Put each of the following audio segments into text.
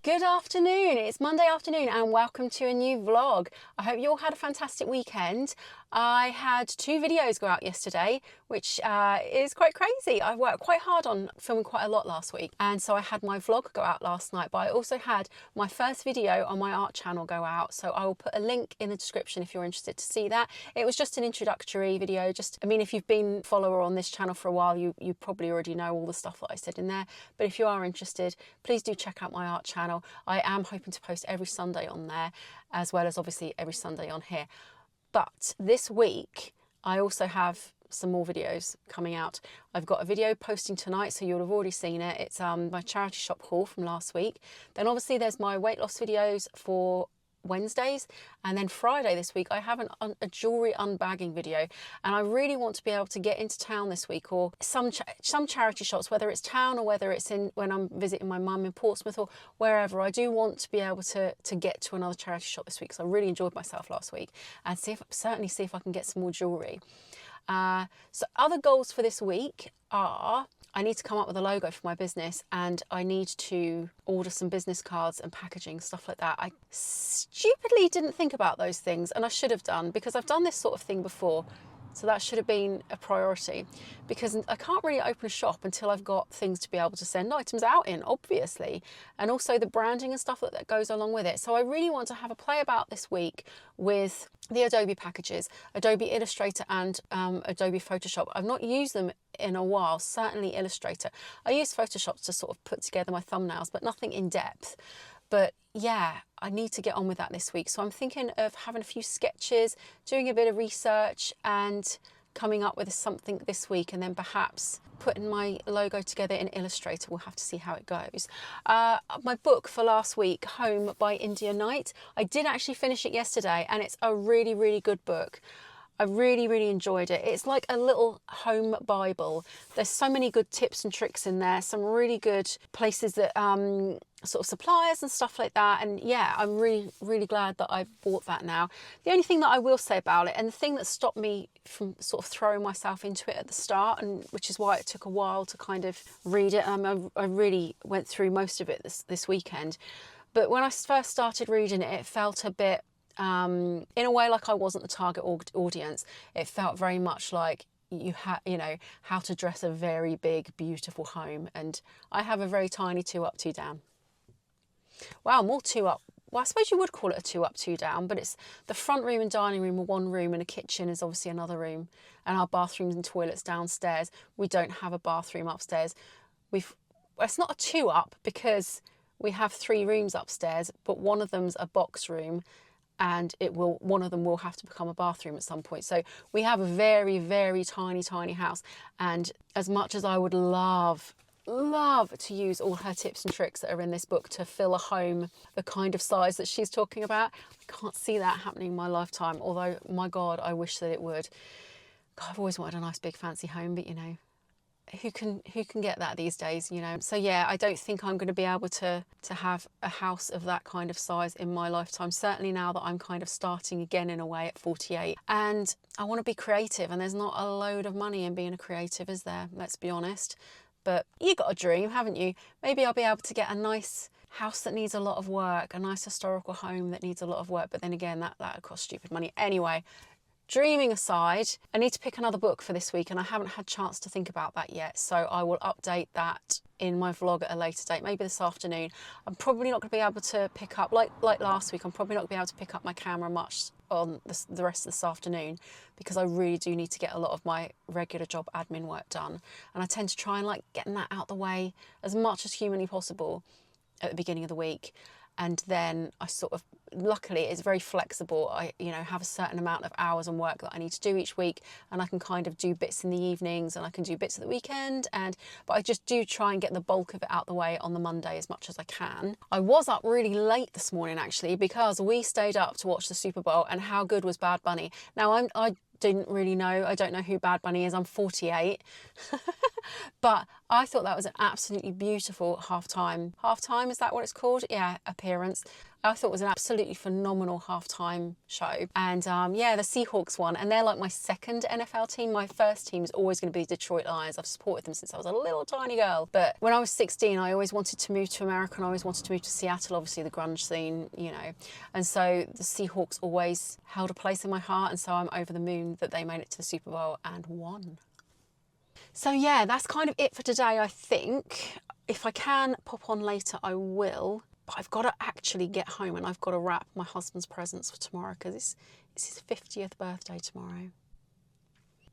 Good afternoon, it's Monday afternoon and welcome to a new vlog. I hope you all had a fantastic weekend. I had 2 videos go out yesterday, which is quite crazy. I worked quite hard on filming quite a lot last week, and so I had my vlog go out last night, but I also had my first video on my art channel go out, so I will put a link in the description if you're interested to see that. It was just an introductory video. If you've been a follower on this channel for a while, you probably already know all the stuff that I said in there, but if you are interested, please do check out my art channel. I am hoping to post every Sunday on there, as well as obviously every Sunday on here. But this week, I also have some more videos coming out. I've got a video posting tonight, so you'll have already seen it. It's my charity shop haul from last week. Then obviously there's my weight loss videos for Wednesdays, and then Friday this week I have a jewellery unbagging video, and I really want to be able to get into town this week, or some charity shops, whether it's town or whether it's when I'm visiting my mum in Portsmouth or wherever. I do want to be able to get to another charity shop this week, because I really enjoyed myself last week, and certainly see if I can get some more jewellery. So other goals for this week are, I need to come up with a logo for my business, and I need to order some business cards and packaging, stuff like that. I stupidly didn't think about those things, and I should have done, because I've done this sort of thing before. So that should have been a priority, because I can't really open a shop until I've got things to be able to send items out in, obviously, and also the branding and stuff that goes along with it. So I really want to have a play about this week with the Adobe packages, Adobe Illustrator and Adobe Photoshop. I've not used them in a while, certainly Illustrator. I use Photoshop to sort of put together my thumbnails, but nothing in depth. But yeah, I need to get on with that this week. So I'm thinking of having a few sketches, doing a bit of research and coming up with something this week, and then perhaps putting my logo together in Illustrator. We'll have to see how it goes. My book for last week, Home by India Night, I did actually finish it yesterday, and it's a really, really good book. I really, really enjoyed it. It's like a little home Bible. There's so many good tips and tricks in there, some really good places that sort of suppliers and stuff like that. And yeah, I'm really, really glad that I bought that now. The only thing that I will say about it, and the thing that stopped me from sort of throwing myself into it at the start, and which is why it took a while to kind of read it, I really went through most of it this weekend. But when I first started reading it, it felt a bit, in a way, like I wasn't the target audience. It felt very much like how to dress a very big, beautiful home, and I have a very tiny 2 up, 2 down. Wow, more 2 up. Well, I suppose you would call it a 2 up, 2 down, but it's the front room and dining room are one room, and a kitchen is obviously another room, and our bathrooms and toilets downstairs. We don't have a bathroom upstairs. It's not a 2 up because we have 3 rooms upstairs, but one of them's a box room, and one of them will have to become a bathroom at some point. So we have a very, very tiny house, and as much as I would love to use all her tips and tricks that are in this book to fill a home the kind of size that she's talking about, I can't see that happening in my lifetime, although my God, I wish that it would. God, I've always wanted a nice big fancy home, but who can get that these days, So yeah, I don't think I'm going to be able to have a house of that kind of size in my lifetime, certainly now that I'm kind of starting again in a way at 48. And I want to be creative, and there's not a load of money in being a creative, is there? Let's be honest. But you got a dream, haven't you? Maybe I'll be able to get a nice house that needs a lot of work, a nice historical home that needs a lot of work, but then again, that costs stupid money. Anyway, dreaming aside, I need to pick another book for this week, and I haven't had a chance to think about that yet, so I will update that in my vlog at a later date, maybe this afternoon. I'm probably not going to be able to pick up, like last week, I'm probably not going to be able to pick up my camera much on the rest of this afternoon, because I really do need to get a lot of my regular job admin work done, and I tend to try and like getting that out the way as much as humanly possible at the beginning of the week. And then I sort of, luckily it's very flexible. I have a certain amount of hours and work that I need to do each week, and I can kind of do bits in the evenings, and I can do bits at the weekend, but I just do try and get the bulk of it out the way on the Monday as much as I can. I was up really late this morning actually, because we stayed up to watch the Super Bowl, and how good was Bad Bunny? Now I didn't really know, I don't know who Bad Bunny is, I'm 48. But I thought that was an absolutely beautiful halftime, is that what it's called? Yeah, appearance. I thought it was an absolutely phenomenal halftime show. And yeah, the Seahawks won, and they're like my second NFL team. My first team is always going to be Detroit Lions. I've supported them since I was a little tiny girl. But when I was 16, I always wanted to move to America, and I always wanted to move to Seattle, obviously the grunge scene, you know. And so the Seahawks always held a place in my heart, and so I'm over the moon that they made it to the Super Bowl and won. So yeah, that's kind of it for today, I think. If I can pop on later, I will. But I've got to actually get home, and I've got to wrap my husband's presents for tomorrow, because it's his 50th birthday tomorrow.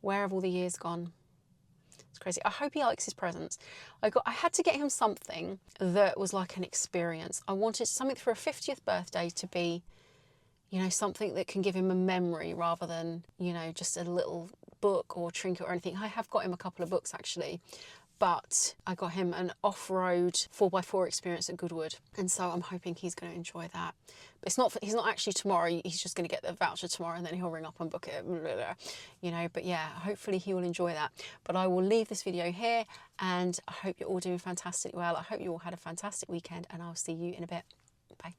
Where have all the years gone? It's crazy. I hope he likes his presents. I had to get him something that was like an experience. I wanted something for a 50th birthday to be, you know, something that can give him a memory rather than, you know, just a little book or trinket or anything. I have got him a couple of books actually. But I got him an off-road 4x4 experience at Goodwood. And so I'm hoping he's going to enjoy that. But he's not actually tomorrow. He's just going to get the voucher tomorrow, and then he'll ring up and book it, blah, blah, blah. You know, but yeah, hopefully he will enjoy that. But I will leave this video here, and I hope you're all doing fantastically well. I hope you all had a fantastic weekend, and I'll see you in a bit. Bye.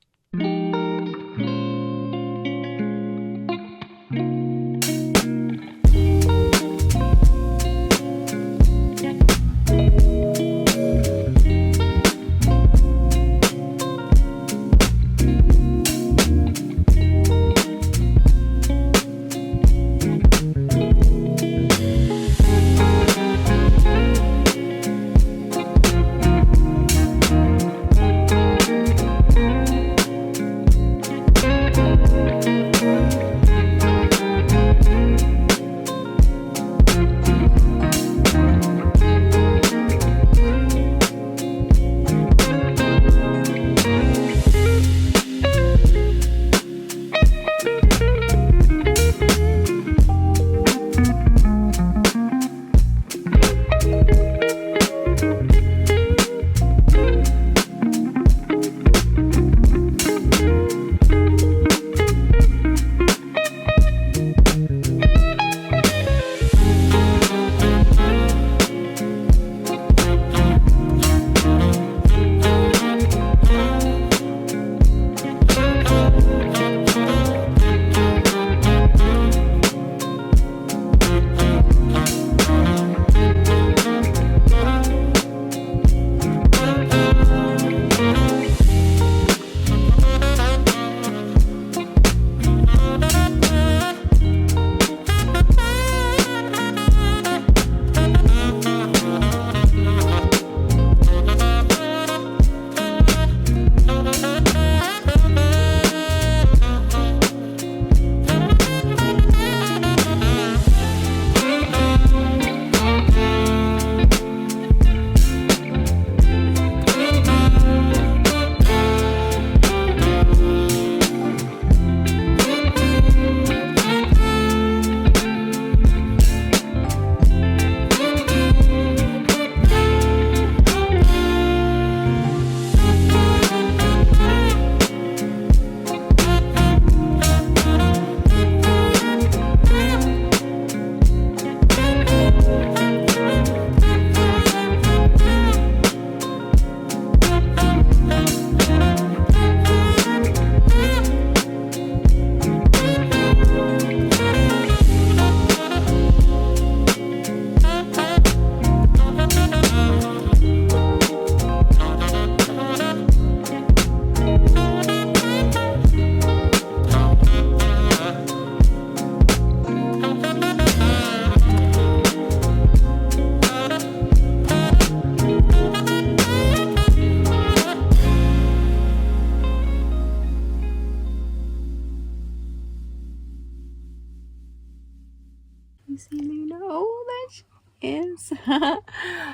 You see Luna? Oh, there she is.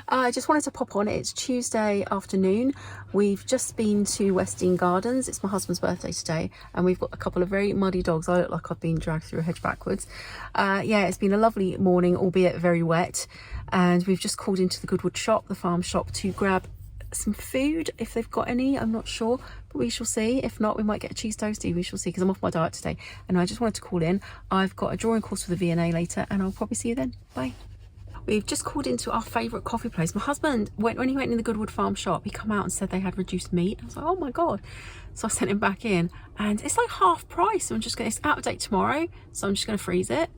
I just wanted to pop on. It's Tuesday afternoon. We've just been to Westdean Gardens. It's my husband's birthday today, and we've got a couple of very muddy dogs. I look like I've been dragged through a hedge backwards. Yeah, it's been a lovely morning, albeit very wet, and we've just called into the Goodwood shop, the farm shop, to grab some food if they've got any. I'm not sure, but we shall see. If not, we might get a cheese toastie. We shall see, because I'm off my diet today. And I just wanted to call in. I've got a drawing course for the V&A later, and I'll probably see you then. Bye. We've just called into our favourite coffee place. My husband, when he went in the Goodwood Farm shop, he come out and said they had reduced meat. I was like, oh my God. So I sent him back in and it's like half price. So it's out of date tomorrow. So I'm just going to freeze it.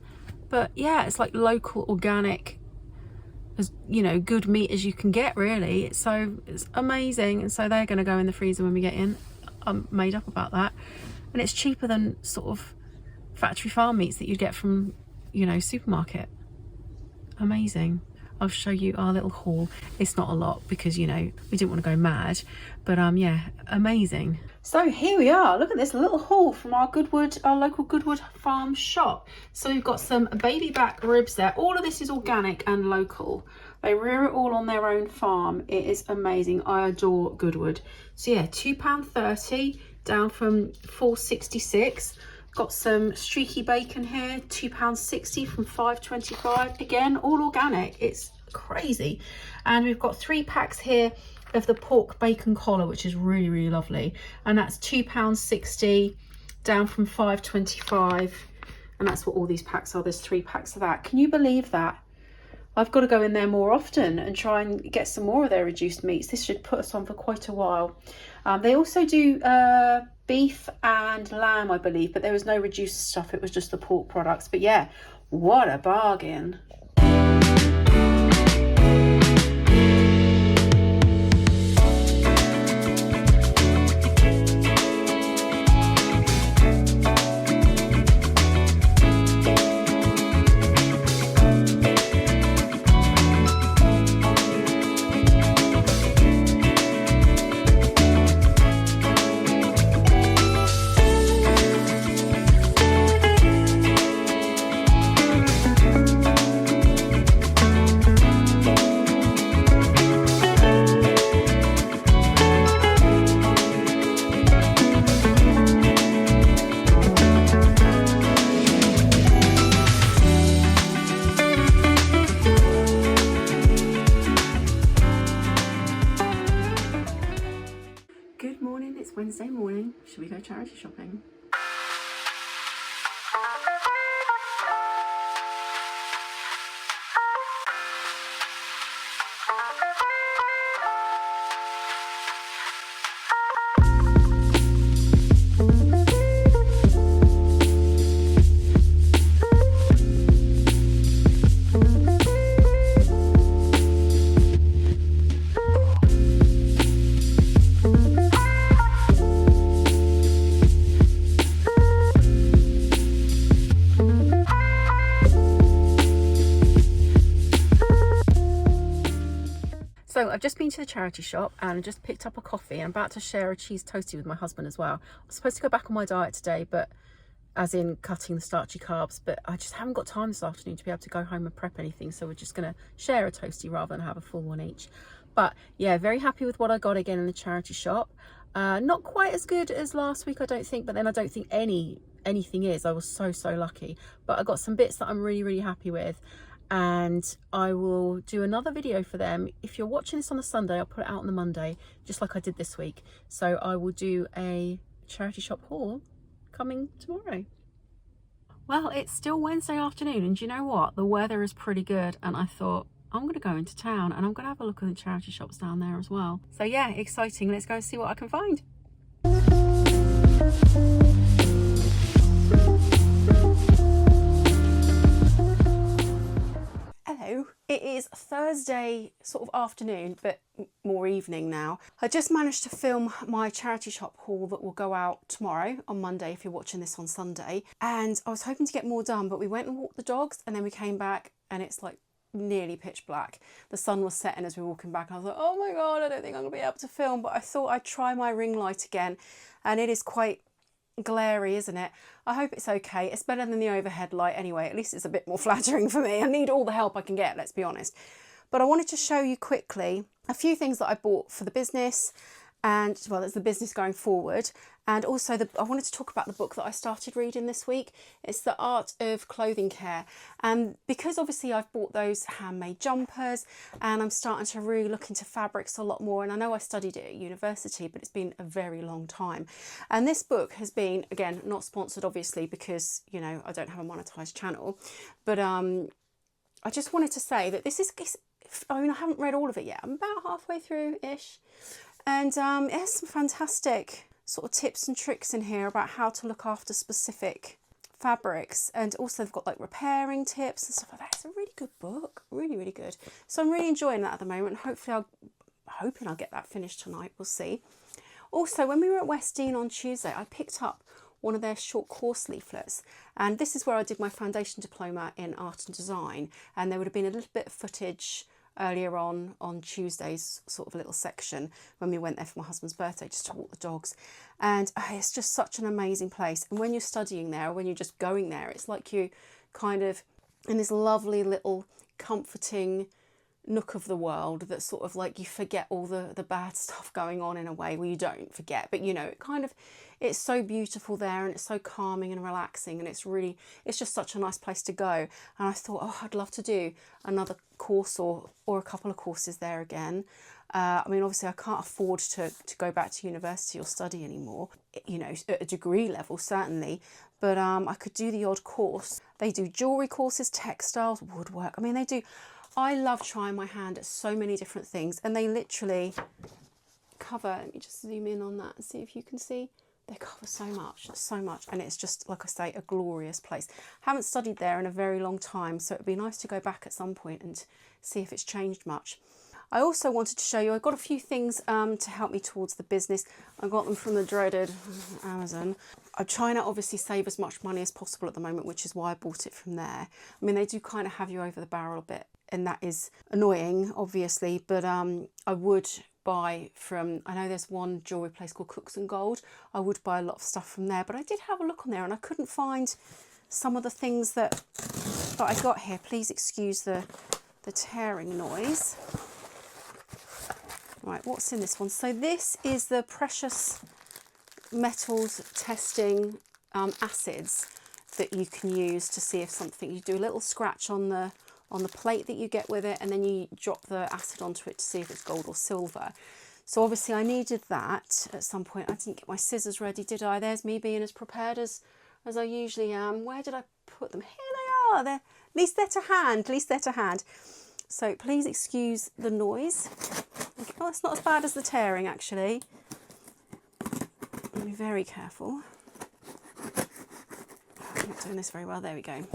But yeah, it's like local, organic, as you know, good meat as you can get really. So it's amazing. And so they're going to go in the freezer when we get in. I'm made up about that. And it's cheaper than sort of factory farm meats that you'd get from, you know, supermarket. Amazing. I'll show you our little haul. It's not a lot because, you know, we didn't want to go mad, but yeah, amazing. So here we are. Look at this little haul from our local Goodwood Farm shop. So we've got some baby back ribs there. All of this is organic and local. They rear it all on their own farm. It is amazing. I adore Goodwood. So yeah, £2.30 down from £4.66. Got some streaky bacon here, £2.60 from £5.25. Again, all organic. It's crazy. And we've got 3 packs here of the pork bacon collar, which is really, really lovely. And that's £2.60 down from £5.25. And that's what all these packs are. There's 3 packs of that. Can you believe that? I've got to go in there more often and try and get some more of their reduced meats. This should put us on for quite a while. They also do beef and lamb, I believe, but there was no reduced stuff. It was just the pork products. But yeah, what a bargain. Good morning, it's Wednesday morning. Should we go charity shopping? So I've just been to the charity shop and just picked up a coffee. I'm about to share a cheese toastie with my husband as well. I was supposed to go back on my diet today, but as in cutting the starchy carbs, but I just haven't got time this afternoon to be able to go home and prep anything. So we're just going to share a toastie rather than have a full one each. But yeah, very happy with what I got again in the charity shop. Not quite as good as last week, I don't think, but then I don't think anything is. I was so lucky. But I got some bits that I'm really happy with. And I will do another video for them. If you're watching this on a Sunday, I'll put it out on the Monday, just like I did this week. So I will do a charity shop haul coming tomorrow. Well, it's still Wednesday afternoon, and do you know what? The weather is pretty good, and I thought, I'm going to go into town and I'm going to have a look at the charity shops down there as well. So yeah, exciting. Let's go and see what I can find. Hello, it is Thursday sort of afternoon, but more evening now. I just managed to film my charity shop haul that will go out tomorrow on Monday if you're watching this on Sunday. And I was hoping to get more done, but we went and walked the dogs and then we came back and it's like nearly pitch black. The sun was setting as we were walking back. I was like, oh my God, I don't think I'm gonna be able to film, but I thought I'd try my ring light again. And it is quite glary, isn't it? I hope it's okay. It's better than the overhead light anyway. At least it's a bit more flattering for me. I need all the help I can get, let's be honest. But I wanted to show you quickly a few things that I bought for the business, and well, there's the business going forward, and also I wanted to talk about the book that I started reading this week. It's The Art of Clothing Care, and because obviously I've bought those handmade jumpers and I'm starting to really look into fabrics a lot more, and I know I studied it at university, but it's been a very long time. And this book has been, again, not sponsored obviously because, you know, I don't have a monetized channel, but I just wanted to say that this is, I mean, I haven't read all of it yet. I'm about halfway through-ish. And it has some fantastic sort of tips and tricks in here about how to look after specific fabrics. And also they've got like repairing tips and stuff like that. It's a really good book, really, really good. So I'm really enjoying that at the moment. Hopefully hoping I'll get that finished tonight. We'll see. Also, when we were at West Dean on Tuesday, I picked up one of their short course leaflets, and this is where I did my foundation diploma in art and design, and there would have been a little bit of footage earlier on Tuesday's sort of little section when we went there for my husband's birthday just to walk the dogs. And it's just such an amazing place, and when you're studying there or when you're just going there, it's like you kind of in this lovely little comforting nook of the world that sort of like you forget all the bad stuff going on in a way. Well, you don't forget, but you know, it kind of, it's so beautiful there and it's so calming and relaxing, and it's just such a nice place to go. And I thought, oh, I'd love to do another course or a couple of courses there again. I mean, obviously I can't afford to go back to university or study anymore, you know, at a degree level certainly, but I could do the odd course. They do jewellery courses, textiles, woodwork. I mean, they do. I love trying my hand at so many different things, and they literally cover, let me just zoom in on that and see if you can see, they cover so much, and it's just, like I say, a glorious place. Haven't studied there in a very long time, so it'd be nice to go back at some point and see if it's changed much. I also wanted to show you, I've got a few things to help me towards the business. I got them from the dreaded Amazon. I'm trying to obviously save as much money as possible at the moment, which is why I bought it from there. I mean, they do kind of have you over the barrel a bit, and that is annoying, obviously, but I would buy from, I know there's one jewellery place called Cooks and Gold. I would buy a lot of stuff from there, but I did have a look on there and I couldn't find some of the things that I got here. Please excuse the tearing noise. Right, what's in this one? So this is the precious metals testing acids that you can use to see if something, you do a little scratch on the plate that you get with it, and then you drop the acid onto it to see if it's gold or silver. So obviously I needed that at some point. I didn't get my scissors ready, did I? There's me being as prepared as I usually am. Where did I put them? Here they are. They're, at least they're to hand, at least they're to hand. So please excuse the noise. Oh, it's not as bad as the tearing, actually. Be very careful. I'm not doing this very well. There we go.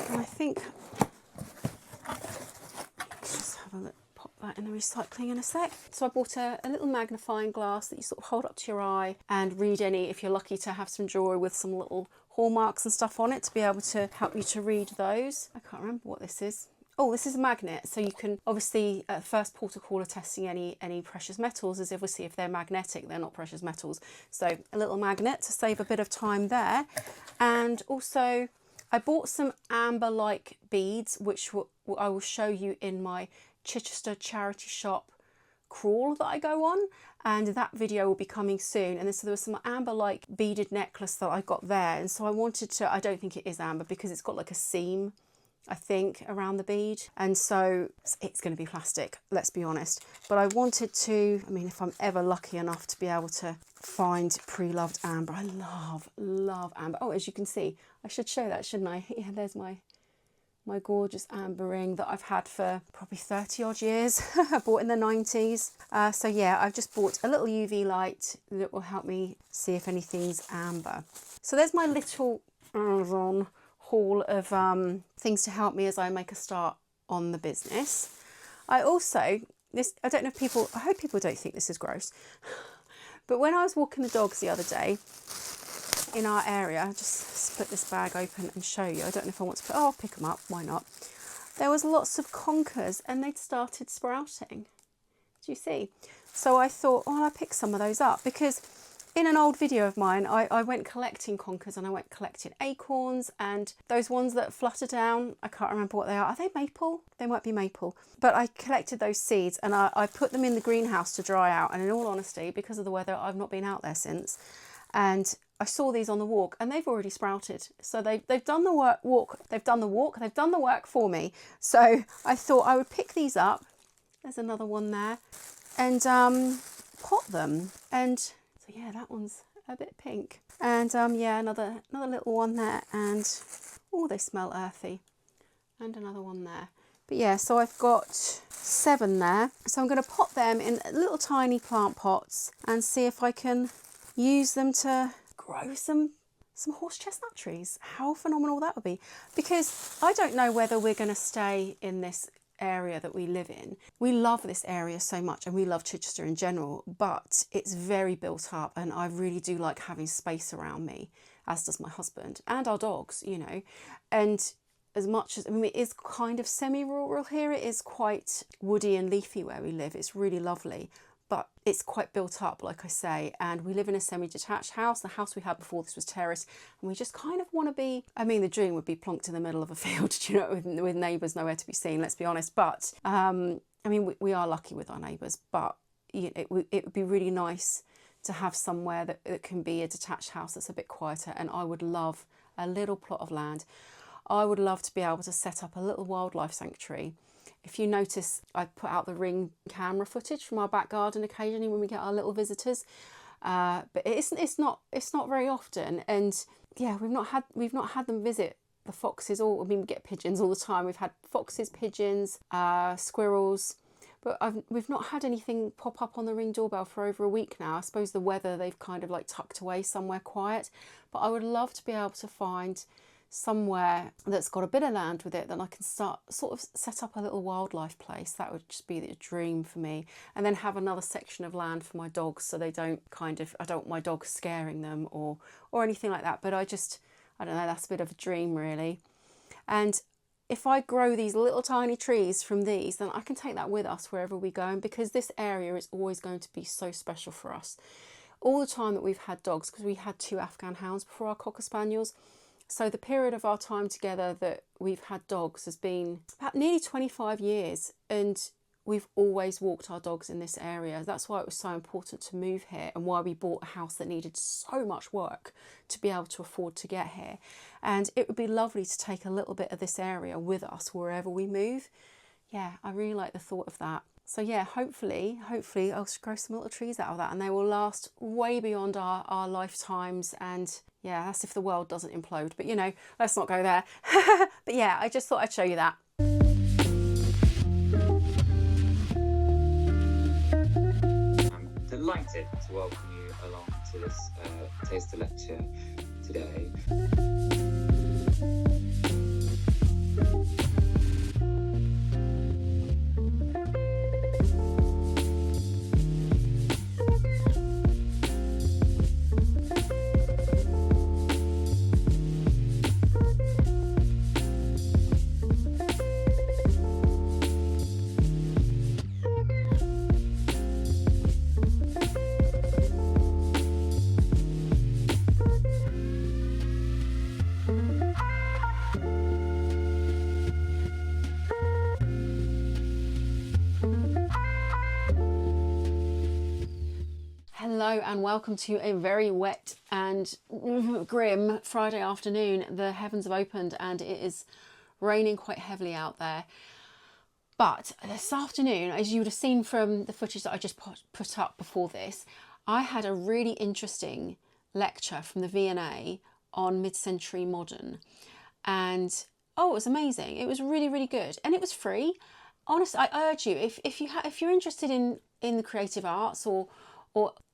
And I think, let's just have a look, pop that in the recycling in a sec. So I bought a little magnifying glass that you sort of hold up to your eye and read any, if you're lucky to have some jewellery with some little hallmarks and stuff on it, to be able to help you to read those. I can't remember what this is. Oh, this is a magnet, so you can obviously at first port of call of testing any precious metals is obviously if they're magnetic, they're not precious metals. So a little magnet to save a bit of time there. And also I bought some amber-like beads, which I will show you in my Chichester charity shop crawl that I go on, and that video will be coming soon. And so there was some amber-like beaded necklace that I got there, and so I wanted to, I don't think it is amber because it's got like a seam, I think, around the bead, and so it's going to be plastic, let's be honest. But I wanted to, I mean, if I'm ever lucky enough to be able to find pre-loved amber, I love amber. Oh, as you can see, I should show that, shouldn't I? Yeah, there's my gorgeous amber ring that I've had for probably 30 odd years. I bought in the 90s. So yeah, I've just bought a little UV light that will help me see if anything's amber. So there's my little Amazon haul of things to help me as I make a start on the business. I also, I don't know if people, I hope people don't think this is gross, but when I was walking the dogs the other day in our area, I'll just split this bag open and show you. I don't know if I want to put, oh, I'll pick them up, why not? There was lots of conkers and they'd started sprouting. Do you see? So I thought, oh, I'll pick some of those up, because in an old video of mine, I went collecting conkers and I went collecting acorns, and those ones that flutter down, I can't remember what they are. Are they maple? They might be maple. But I collected those seeds and I put them in the greenhouse to dry out. And in all honesty, because of the weather, I've not been out there since. And I saw these on the walk and they've already sprouted. So they've done the work for me. So I thought I would pick these up. There's another one there. And pot them. And so yeah, that one's a bit pink. And yeah, another little one there, and oh, they smell earthy. and another one there. But yeah, so I've got 7 there. So I'm going to pop them in little tiny plant pots and see if I can use them to grow some horse chestnut trees. How phenomenal that would be. Because I don't know whether we're going to stay in this area that we live in. We love this area so much, and we love Chichester in general, but it's very built up, and I really do like having space around me, as does my husband and our dogs, you know. And as much as, I mean, it is kind of semi-rural here, it is quite woody and leafy where we live. It's really lovely, but it's quite built up, like I say, and we live in a semi-detached house. The house we had before this was terraced, and we just kind of want to be, I mean, the dream would be plonked in the middle of a field, you know, with neighbours nowhere to be seen, let's be honest. But I mean, we are lucky with our neighbours, but you know, it would be really nice to have somewhere that can be a detached house that's a bit quieter. And I would love a little plot of land. I would love to be able to set up a little wildlife sanctuary. If you notice, I put out the Ring camera footage from our back garden occasionally when we get our little visitors, but it's not very often. And yeah, we've not had them visit the foxes. Or I mean, we get pigeons all the time. We've had foxes, pigeons, squirrels, but we've not had anything pop up on the Ring doorbell for over a week now. I suppose the weather, they've kind of like tucked away somewhere quiet. But I would love to be able to find somewhere that's got a bit of land with it, then I can start sort of set up a little wildlife place. That would just be the dream for me. And then have another section of land for my dogs, so they don't I don't want my dogs scaring them or anything like that. But I don't know, that's a bit of a dream really. And if I grow these little tiny trees from these, then I can take that with us wherever we go. And because this area is always going to be so special for us. All the time that we've had dogs, because we had 2 Afghan hounds before our Cocker Spaniels. So the period of our time together that we've had dogs has been about nearly 25 years, and we've always walked our dogs in this area. That's why it was so important to move here, and why we bought a house that needed so much work to be able to afford to get here. And it would be lovely to take a little bit of this area with us wherever we move. Yeah, I really like the thought of that. So yeah, hopefully I'll grow some little trees out of that, and they will last way beyond our lifetimes. And yeah, that's if the world doesn't implode. But you know, let's not go there. But yeah, I just thought I'd show you that. I'm delighted to welcome you along to this taster lecture today. Hello and welcome to a very wet and grim Friday afternoon. The heavens have opened and it is raining quite heavily out there. But this afternoon, as you would have seen from the footage that I just put up before this, I had a really interesting lecture from the V&A on mid-century modern. And oh, it was amazing. It was really, really good. And it was free. Honestly, I urge you, if you're interested in the creative arts or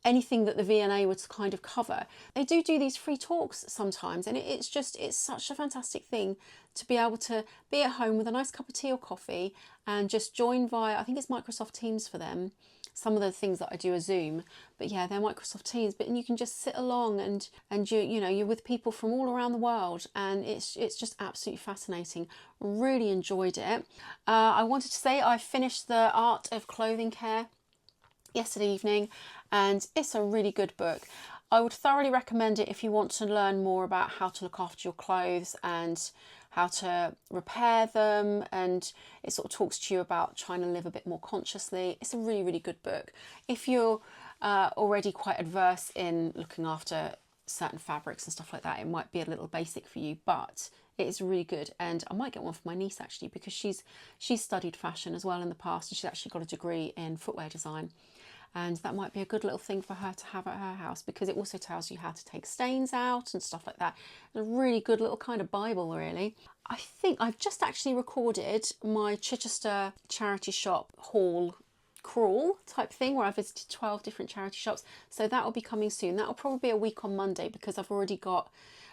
anything that the V&A would kind of cover, they do these free talks sometimes, and it's such a fantastic thing to be able to be at home with a nice cup of tea or coffee and just join via, I think it's Microsoft Teams for them. Some of the things that I do are Zoom, but yeah, they're Microsoft Teams. But you can just sit along and you're with people from all around the world, and it's just absolutely fascinating. Really enjoyed it. I wanted to say I finished The Art of Clothing Care yesterday evening, and it's a really good book. I would thoroughly recommend it if you want to learn more about how to look after your clothes and how to repair them, and it sort of talks to you about trying to live a bit more consciously. It's a really, really good book. If you're already quite adverse in looking after certain fabrics and stuff like that, it might be a little basic for you, but it is really good. And I might get one for my niece actually, because she's studied fashion as well in the past, and she's actually got a degree in footwear design. and that might be a good little thing for her to have at her house, because it also tells you how to take stains out and stuff like that. It's a really good little kind of Bible, really. I think I've just actually recorded my Chichester charity shop haul crawl type thing, where I visited 12 different charity shops, so that will be coming soon. That will probably be a week on Monday, because I've already got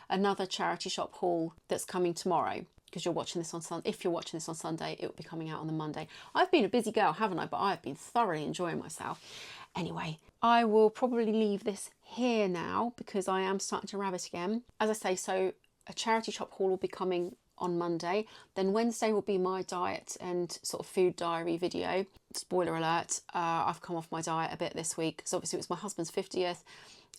another charity shop haul that's coming tomorrow, because you're watching this on Sunday. If you're watching this on Sunday, it will be coming out on the Monday. I've been a busy girl, haven't I? But I've been thoroughly enjoying myself. Anyway, I will probably leave this here now, because I am starting to rabbit again. As I say, so a charity shop haul will be coming on Monday. Then Wednesday will be my diet and sort of food diary video. Spoiler alert, I've come off my diet a bit this week, because obviously it was my husband's 50th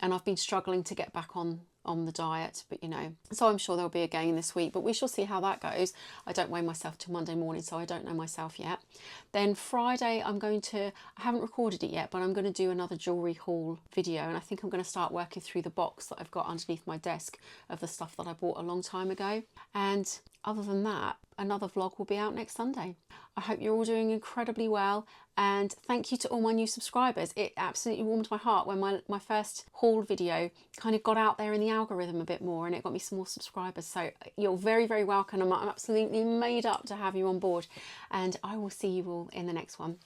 and I've been struggling to get back on the diet, but you know, so I'm sure there'll be a gain this week, but we shall see how that goes. I don't weigh myself till Monday morning, so I don't know myself yet. Then Friday I haven't recorded it yet, but I'm going to do another jewellery haul video, and I think I'm going to start working through the box that I've got underneath my desk of the stuff that I bought a long time ago. And other than that, another vlog will be out next Sunday. I hope you're all doing incredibly well, and thank you to all my new subscribers. It absolutely warmed my heart when my first haul video kind of got out there in the algorithm a bit more, and it got me some more subscribers. So you're very, very welcome. I'm absolutely made up to have you on board, and I will see you all in the next one.